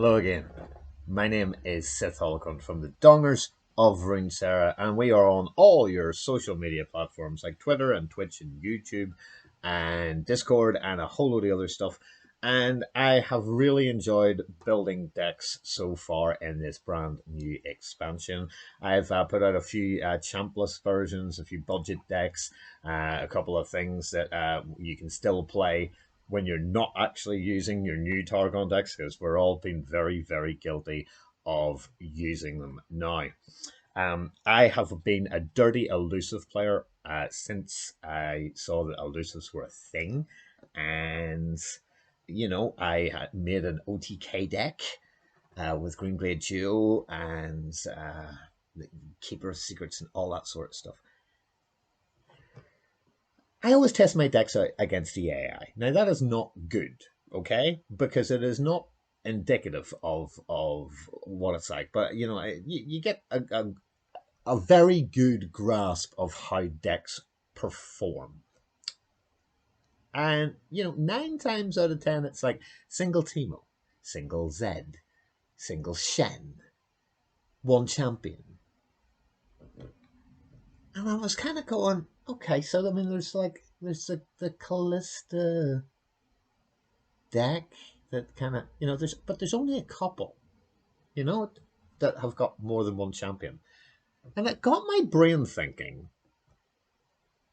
Hello again. My name is Seth Holcomb from the Dongers of Runeterra, and we are on all your social media platforms like Twitter and Twitch and YouTube and Discord and a whole load of other stuff. And I have really enjoyed building decks so far in this brand new expansion. I've put out a few champless versions, a few budget decks, a couple of things that you can still play when you're not actually using your new Targon decks, because we're all being very, very guilty of using them now. I have been a dirty elusive player since I saw that elusives were a thing, and I had made an OTK deck with Green Glade Duo and the Keeper of Secrets and all that sort of stuff. I always test my decks out against the AI. Now that is not good, okay? Because it is not indicative of what it's like. But you get a very good grasp of how decks perform. And 9 times out of 10, it's like single Teemo, single Zed, single Shen, one champion. And I was kind of going, okay, so I mean, there's the Callista deck that kind of there's only a couple, that have got more than one champion, and it got my brain thinking: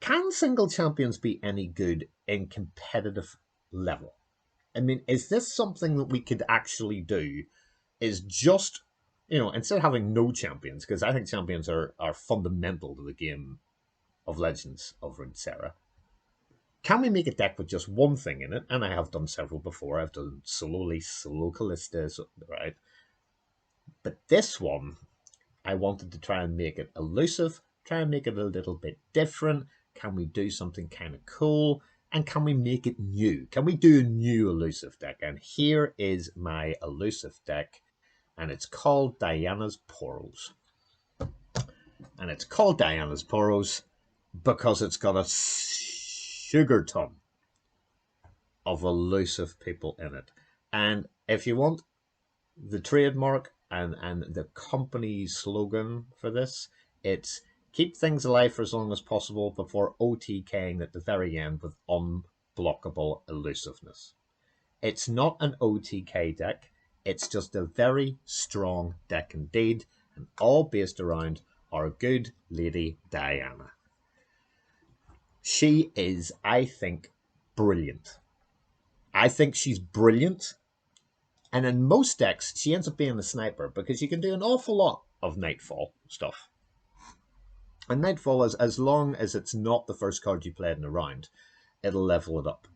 can single champions be any good in competitive level? I mean, is this something that we could actually do? Is just instead of having no champions, because I think champions are fundamental to the game of Legends of Runeterra. Can we make a deck with just one thing in it? And I have done several before. I've done solo Elise, solo Callistas, right? But this one, I wanted to try and make it elusive, try and make it a little bit different. Can we do something kind of cool? And can we make it new? Can we do a new elusive deck? And here is my elusive deck, and it's called Diana's Poros. And it's called Diana's Poros because it's got a sugar ton of elusive people in it. And if you want the trademark and the company slogan for this, it's keep things alive for as long as possible before OTKing at the very end with unblockable elusiveness. It's not an OTK deck, it's just a very strong deck indeed, and all based around our good lady Diana. She is, I think, brilliant. I think she's brilliant. And in most decks, she ends up being a sniper because you can do an awful lot of Nightfall stuff. And Nightfall is, as long as it's not the first card you played in a round, it'll level it up.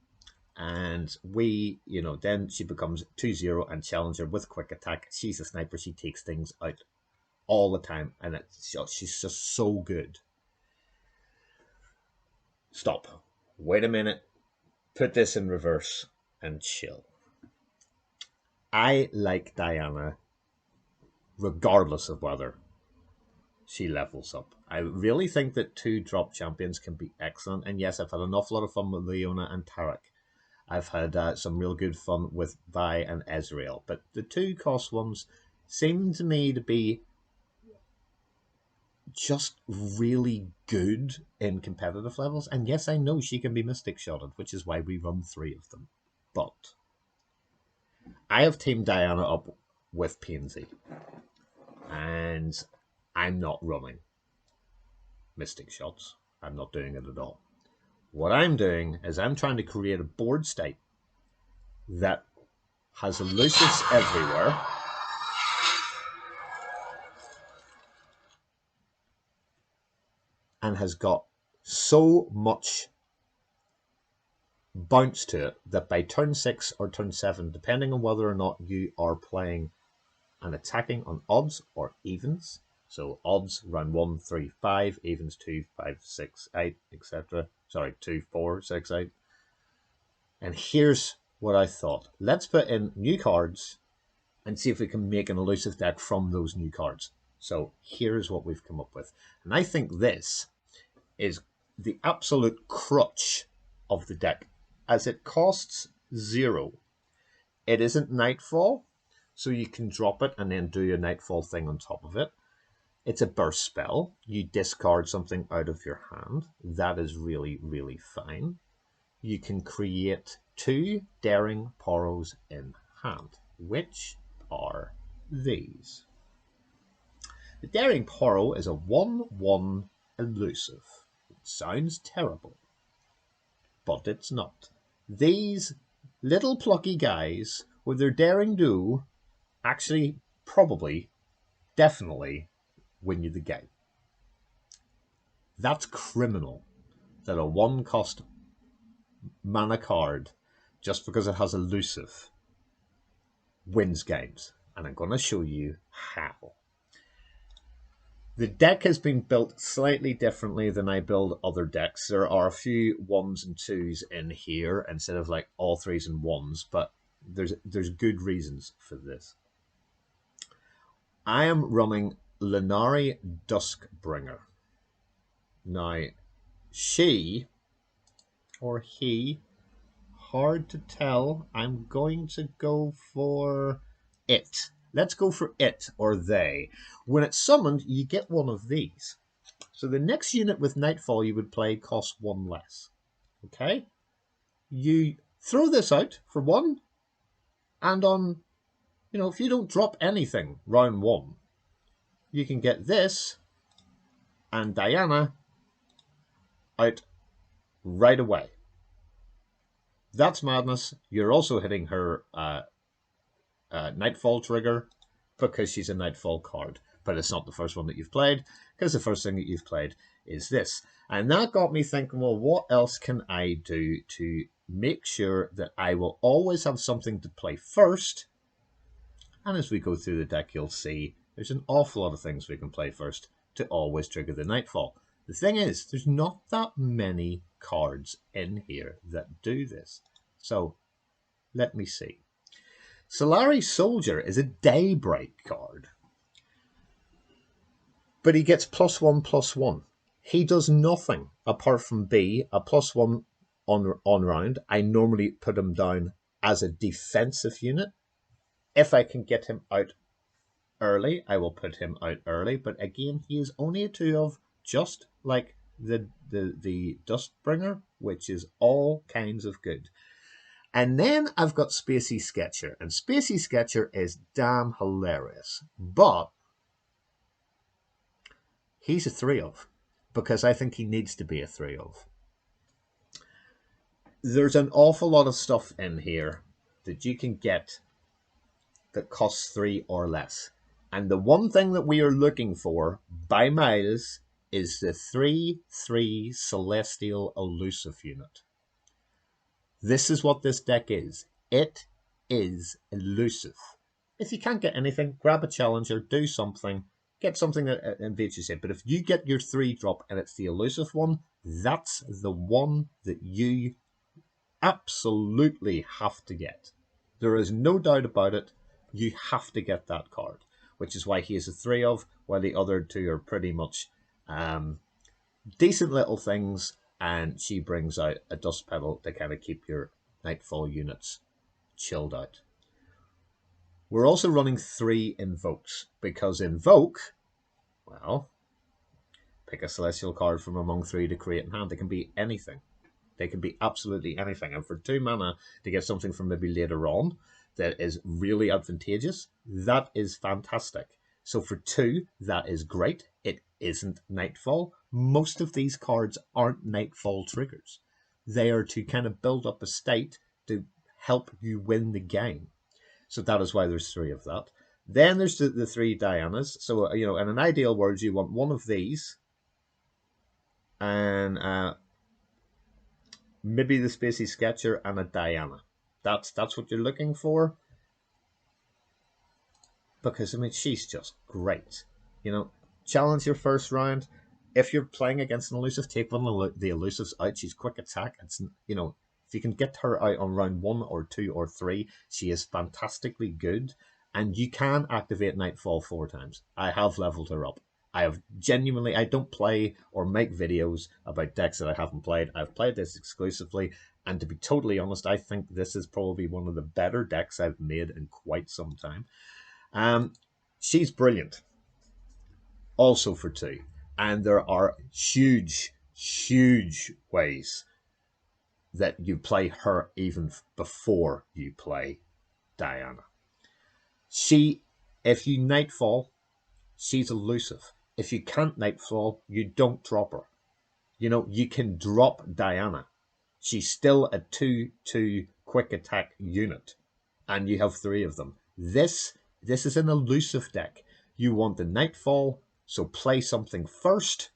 And then she becomes 2-0 and challenger with quick attack. She's a sniper. She takes things out all the time. And she's just so good. Stop. Wait a minute. Put this in reverse and chill. I like Diana regardless of whether she levels up. I really think that 2-drop champions can be excellent. And yes, I've had an awful lot of fun with Leona and Tarek. I've had some real good fun with Vi and Ezreal. But the 2-cost ones seem to me to be just really good in competitive levels. And yes, I know she can be Mystic Shotted, which is why we run 3 of them. But I have teamed Diana up with Pansy, and I'm not running Mystic Shots. I'm not doing it at all. What I'm doing is I'm trying to create a board state that has elusives everywhere, and has got so much bounce to it that by turn 6 or turn 7, depending on whether or not you are playing and attacking on odds or evens, so odds round 1, 3, 5, evens 2, 5, 6, 8, etc. Sorry, 2, 4, 6, 8. And here's what I thought. Let's put in new cards and see if we can make an elusive deck from those new cards. So here's what we've come up with. And I think this is the absolute crutch of the deck, as it costs 0. It isn't Nightfall, So you can drop it and then do a Nightfall thing on top of it. It's a burst spell. You discard something out of your hand. That is really, really fine. You can create 2 Daring Poros in hand, which are these. The Daring Poro is a 1/1 elusive. It sounds terrible, but it's not. These little plucky guys with their daring do actually probably, definitely win you the game. That's criminal that a 1-cost mana card, just because it has elusive, wins games. And I'm going to show you how. The deck has been built slightly differently than I build other decks. There are a few 1s and 2s in here instead of like all 3s and 1s, but there's good reasons for this. I am running Lunari Duskbringer. Now, she or he, hard to tell. I'm going to go for it. Let's go for it or they. When it's summoned, you get one of these. So the next unit with Nightfall you would play costs 1 less. Okay? You throw this out for 1, and on, if you don't drop anything round 1, you can get this and Diana out right away. That's madness. You're also hitting her Nightfall trigger because she's a Nightfall card. But it's not the first one that you've played, because the first thing that you've played is this. And that got me thinking, well, what else can I do to make sure that I will always have something to play first? And as we go through the deck, you'll see there's an awful lot of things we can play first to always trigger the Nightfall. The thing is, there's not that many cards in here that do this. So, let me see. Solari Soldier is a Daybreak card. But he gets +1/+1. He does nothing apart from be a +1 on round. I normally put him down as a defensive unit. If I can get him out early, I will put him out early. But again, he is only a 2 of, just like the Dustbringer, which is all kinds of good. And then I've got Spacey Sketcher. And Spacey Sketcher is damn hilarious. But he's a 3 of, because I think he needs to be a 3 of. There's an awful lot of stuff in here that you can get that costs 3 or less. And the one thing that we are looking for by miles is the 3/3 Celestial Elusive unit. This is what this deck is. It is elusive. If you can't get anything, grab a challenger, do something, get something that invades your set. But if you get your 3 drop and it's the elusive one, that's the one that you absolutely have to get. There is no doubt about it. You have to get that card, which is why he is a 3 of, while the other 2 are pretty much decent little things, and she brings out a Dust Petal to kind of keep your Nightfall units chilled out. We're also running 3 Invokes, because Invoke, well, pick a Celestial card from among 3 to create in hand. They can be anything. They can be absolutely anything. And for 2 mana to get something from maybe later on that is really advantageous, that is fantastic. So for 2, that is great. It isn't Nightfall. Most of these cards aren't Nightfall triggers. They are to kind of build up a state to help you win the game. So that is why there's 3 of that. Then there's the 3 Dianas. So, in an ideal world, you want one of these. And maybe the Spacey Sketcher and a Diana. That's what you're looking for. Because, she's just great. Challenge your first round. If you're playing against an elusive, take one of the elusives out. She's quick attack. It's, if you can get her out on round 1 or 2 or 3, she is fantastically good. And you can activate Nightfall 4 times. I have leveled her up. I don't play or make videos about decks that I haven't played. I've played this exclusively, And to be totally honest, I think this is probably one of the better decks I've made in quite some time. She's brilliant, also for 2. And there are huge, huge ways that you play her even before you play Diana. She, if you Nightfall, she's elusive. If you can't Nightfall, you don't drop her. You know, you can drop Diana. She's still a 2/2 quick attack unit, and you have 3 of them. This is an elusive deck. You want the Nightfall, so play something first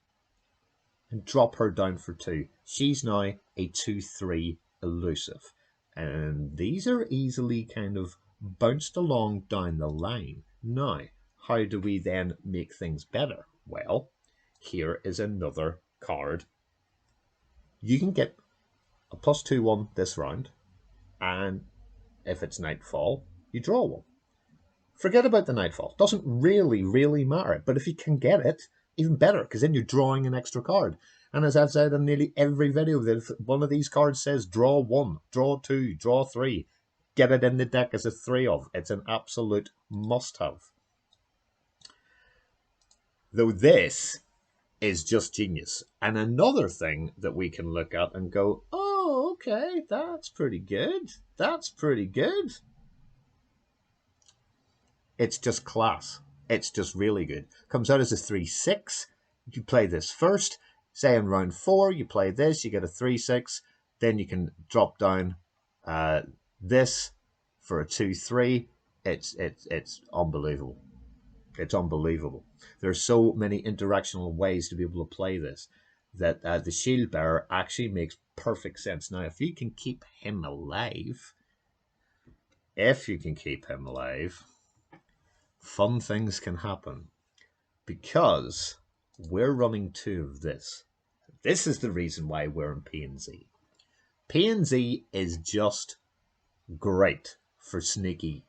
and drop her down for 2. She's now a 2/3 elusive. And these are easily kind of bounced along down the line. Now, how do we then make things better? Well, here is another card. You can get a +2/1 this round, and if it's Nightfall, you draw 1. Forget about the Nightfall. Doesn't really matter. But if you can get it, even better, because then you're drawing an extra card. And as I've said in nearly every video, that if one of these cards says draw 1, draw 2, draw 3, get it in the deck as a 3 of. It's an absolute must-have. Though this is just genius. And another thing that we can look at and go, oh, okay, that's pretty good. That's pretty good. It's just class. It's just really good. Comes out as a 3/6. You play this first. Say in round 4, you play this, you get a 3/6. Then you can drop down this for a 2/3. It's unbelievable. It's unbelievable. There's so many interactional ways to be able to play this that the Shield Bearer actually makes perfect sense. Now, if you can keep him alive, fun things can happen, because we're running 2 of this. This is the reason why we're in P&Z. P&Z is just great for sneaky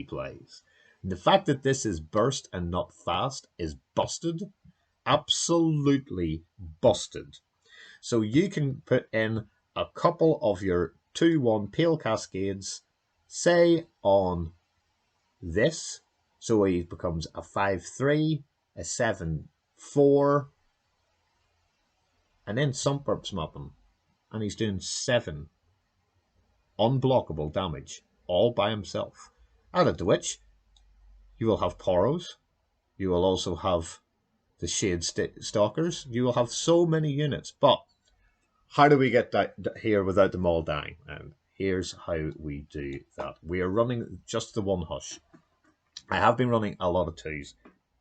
plays. And the fact that this is burst and not fast is busted. Absolutely busted. So you can put in a couple of your 2/1 Pale Cascades, say on this, so he becomes a 5/3, a 7/4, and then Sumperps map him, and he's doing 7 unblockable damage all by himself. Added to which, you will have Poros, you will also have the Shade Stalkers, you will have so many units. But how do we get that here without them all dying? And here's how we do that. We are running just the 1 Hush. I have been running a lot of 2s.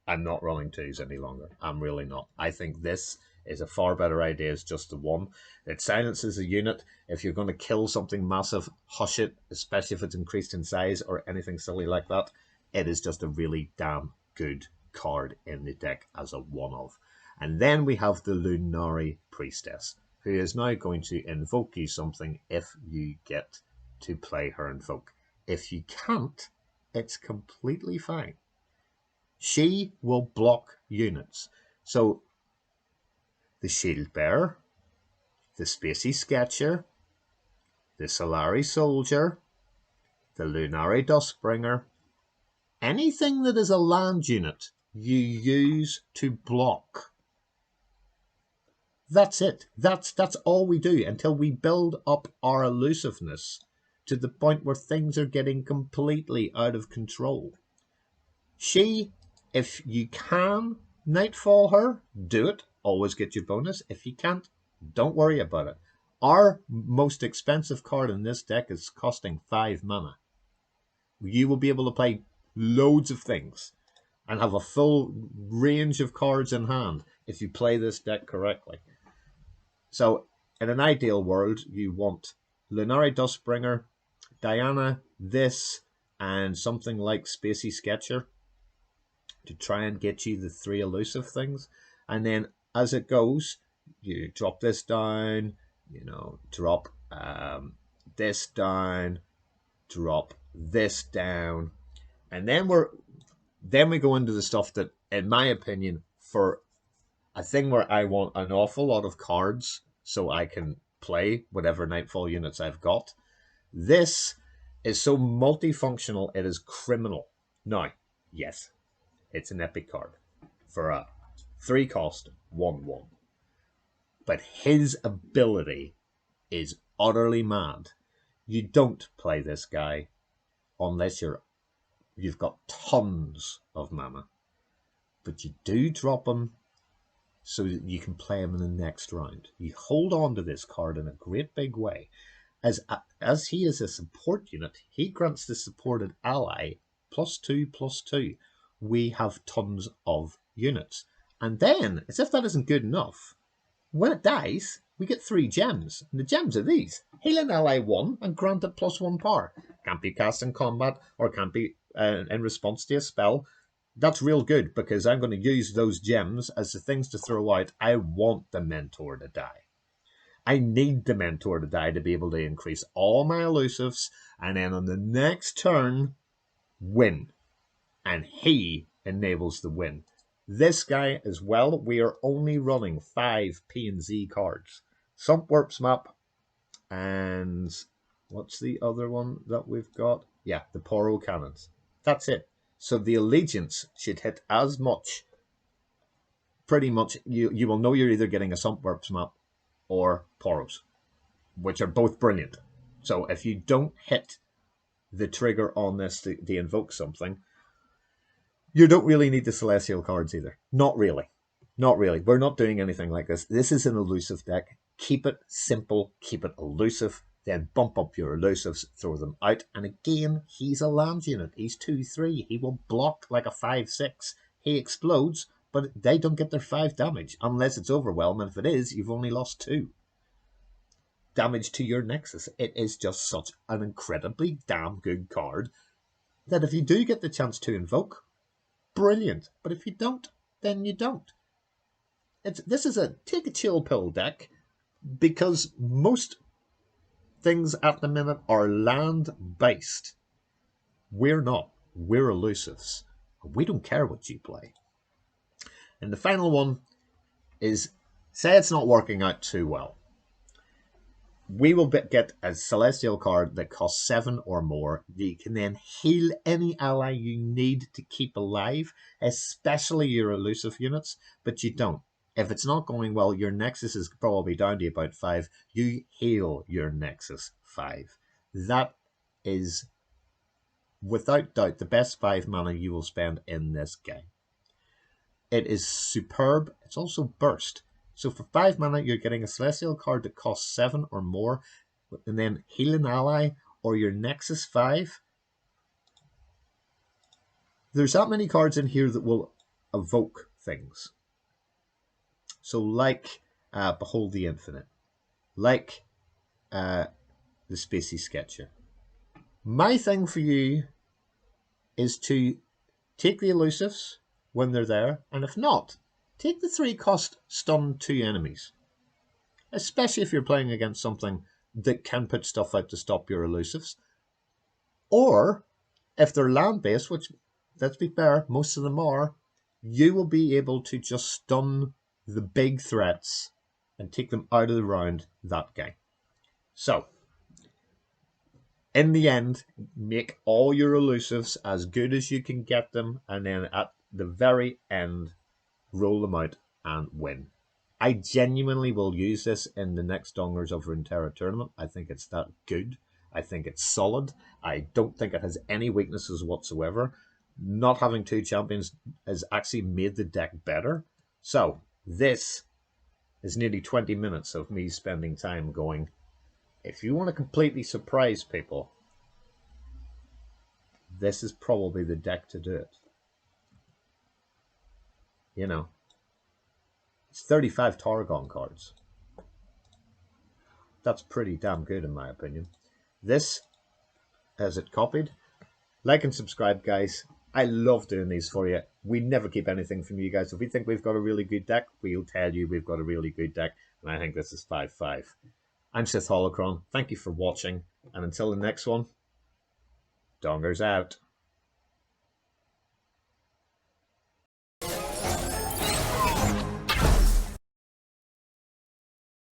I'm not running 2s any longer. I'm really not. I think this is a far better idea as just the 1. It silences a unit. If you're going to kill something massive, hush it, especially if it's increased in size or anything silly like that. It is just a really damn good card in the deck as a 1-of. And then we have the Lunari Priestess, who is now going to invoke you something if you get to play her invoke. If you can't, it's completely fine. She will block units. So the Shield Bearer, the Spacey Sketcher, the Solari Soldier, the Lunari Duskbringer, anything that is a land unit you use to block. That's it. That's all we do until we build up our elusiveness to the point where things are getting completely out of control. She, if you can Nightfall her, do it. Always get your bonus. If you can't, don't worry about it. Our most expensive card in this deck is costing 5 mana. You will be able to play loads of things and have a full range of cards in hand if you play this deck correctly. So, in an ideal world, you want Lunari Duskbringer, Diana, this, and something like Spacey Sketcher to try and get you the 3 elusive things. And then as it goes, you drop this down, drop this down, drop this down, and then we go into the stuff that, in my opinion, for a thing where I want an awful lot of cards so I can play whatever Nightfall units I've got. This is so multifunctional, it is criminal. Now, yes, it's an epic card for a 3 cost 1/1. But his ability is utterly mad. You don't play this guy unless you've got tons of mana. But you do drop him so that you can play him in the next round. You hold on to this card in a great big way. As he is a support unit, he grants the supported ally +2/+2. We have tons of units. And then, as if that isn't good enough, when it dies, we get 3 gems. And the gems are these. Heal an ally 1 and grant it +1 power. Can't be cast in combat or can't be in response to a spell. That's real good because I'm going to use those gems as the things to throw out. I want the Mentor to die. I need the Mentor to die to be able to increase all my elusives and then on the next turn, win. And he enables the win. This guy as well, we are only running 5 P&Z cards. Sumpwerp's Map and what's the other one that we've got? Yeah, the Poro Cannons. That's it. So the Allegiance should hit as much. Pretty much, you will know you're either getting a Sumpwerp's Map or Poros, which are both brilliant. So if you don't hit the trigger on this to invoke something, you don't really need the Celestial cards either. Not really. Not really. We're not doing anything like this. This is an elusive deck. Keep it simple. Keep it elusive. Then bump up your elusives. Throw them out. And again, he's a land unit. He's 2/3. He will block like a 5/6. He explodes, but they don't get their 5 damage. Unless it's Overwhelm. And if it is, you've only lost 2 damage to your Nexus. It is just such an incredibly damn good card that if you do get the chance to invoke, brilliant. But if you don't, then you don't. This is a take a chill pill deck because most things at the minute are land based. We're not. We're elusives. We don't care what you play. And the final one is, say it's not working out too well. We will get a Celestial card that costs 7 or more. You can then heal any ally you need to keep alive, especially your elusive units, but you don't. If it's not going well, your Nexus is probably down to about 5. You heal your Nexus 5. That is, without doubt, the best 5 mana you will spend in this game. It is superb. It's also burst. So for 5 mana, you're getting a Celestial card that costs 7 or more, and then heal an ally or your Nexus 5. There's that many cards in here that will evoke things. So like Behold the Infinite, like the Spacey Sketcher. My thing for you is to take the elusives when they're there, and if not, take the 3 cost stun 2 enemies. Especially if you're playing against something that can put stuff out to stop your elusives. Or, if they're land-based, which, let's be fair, most of them are, you will be able to just stun the big threats and take them out of the round that game. So, in the end, make all your elusives as good as you can get them, and then at the very end, roll them out and win. I genuinely will use this in the next Dongers of Runeterra tournament. I think it's that good. I think it's solid. I don't think it has any weaknesses whatsoever. Not having 2 champions has actually made the deck better. So, this is nearly 20 minutes of me spending time going, if you want to completely surprise people, this is probably the deck to do it. You know, it's 35 Targon cards. That's pretty damn good in my opinion. This has it copied. Like and subscribe, guys. I love doing these for you. We never keep anything from you guys. If we think we've got a really good deck, we'll tell you we've got a really good deck. And I think this is 5/5. I'm Sith Holocron. Thank you for watching. And until the next one, Dongers out.